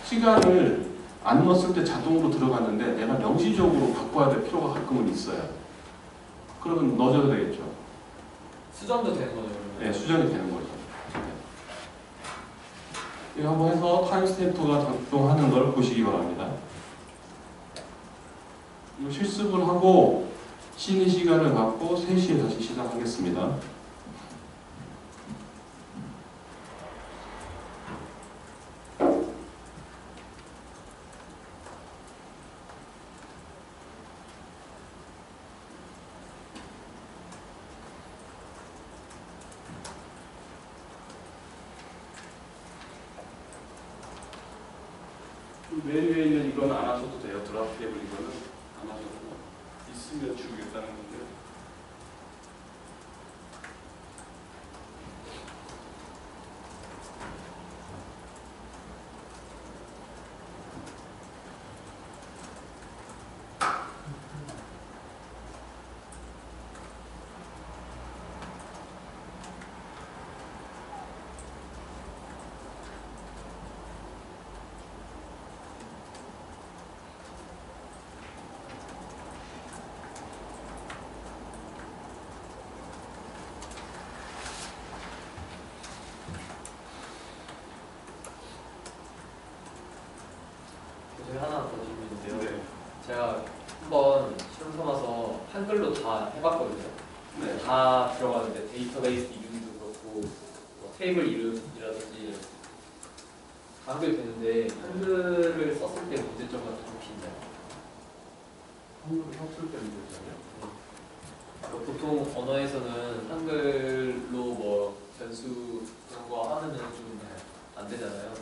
시간을 안 넣었을 때 자동으로 들어갔는데 내가 명시적으로 바꿔야 될 필요가 가끔은 있어요. 그러면 넣어줘도 되겠죠. 수정도 되는 거죠? 네, 수정이 되는 거죠. 이거 한번 해서 타임스탬프가 작동하는 걸 보시기 바랍니다. 이거 실습을 하고 쉬는 시간을 갖고 3시에 다시 시작하겠습니다. 메뉴에 있는 이건 안 하셔도 돼요. 드라프트 테이블 이거는 안 하셔도 있으면 주겠다는 건데. 저희 하나 더 질문인데요. 네. 제가 한번 실험 삼아서 한글로 다 해봤거든요. 네. 다 들어가는데 데이터베이스 이름도 그렇고 뭐 테이블 이름이라든지 다 한글 되는데 한글을 썼을 때 문제점 같은 거 혹시 있나요? 한국을 혔을 때 문제잖아요. 보통 언어에서는 한글로 뭐 변수 그런 거 하면은 좀 안 되잖아요.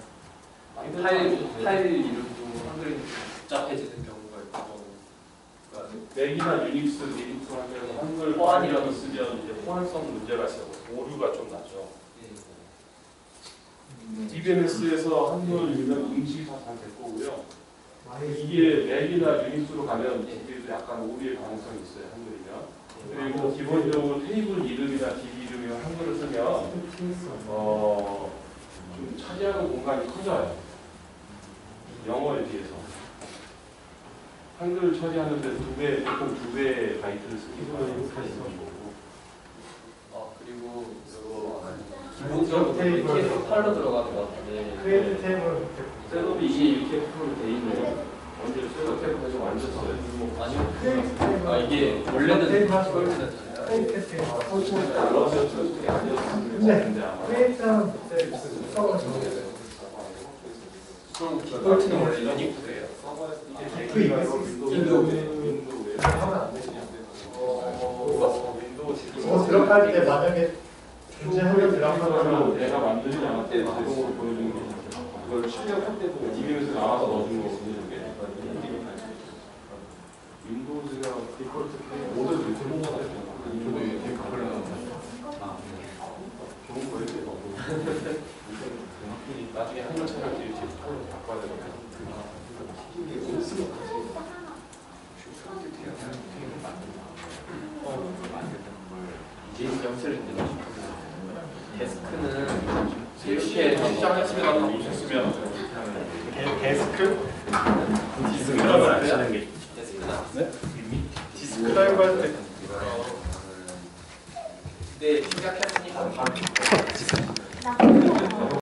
파일 이름도 한글이 좀 복잡해지는 경우가 있고. 그러니까 맥이나 유닉스, 리눅스 하면서 한글 호환이라도 쓰면 이제 호환성 문제가 있어요. 오류가 좀 나죠. DBMS에서 한글이면 응시가 잘 될 거고요. 이게 맥이나 유닉스로 가면 DB도 약간 오류의 가능성이 있어요. 한글이면. 그리고 기본적으로 테이블 이름이나 DB 이름이나 한글을 쓰면 좀 차지하는 공간이 커져요. 영어에 비해서. 한글 처리하는데 보통 두 배의 바이트를 쓰기도 하는 거고. 그리고 기본적으로 이렇게 팔로 들어가는 것 같은데. 크리에이트 테이블 셋업이 이게 이렇게 풀로 돼 있네요. 언제 셋업 탭까지 만졌어요. 아니요. 크리에이트 테이블 이게 원래는 테이블 폴드였잖아요. 크리에이트 테이블 설치는 알아서 설치 아니었는데 아마. 크리에이트는 그럼 디폴트는 원래 유닉스예요. 서버에서 그 이거 윈도우에 하면 안 되지. 윈도우 그거 들어갈 때 만약에 존재하면 들어가면 내가 만들지 않았을 때 자동으로 보여주는 게 그걸 출력할 때도 DB에서 나와서 넣어준 거 보여주는 게 윈도우즈가 디폴트 모델 대부분 저도 이게 가버려 좋은 거예요. 나중에 한글 찾아갈 때 이렇게 폰을 바꿔야 되거든요. 이게 쓰면 이제 영수를 이제 데스크는 이렇게 시작하시면 다 보셨으면 데스크? 이런 걸 안 쓰는 게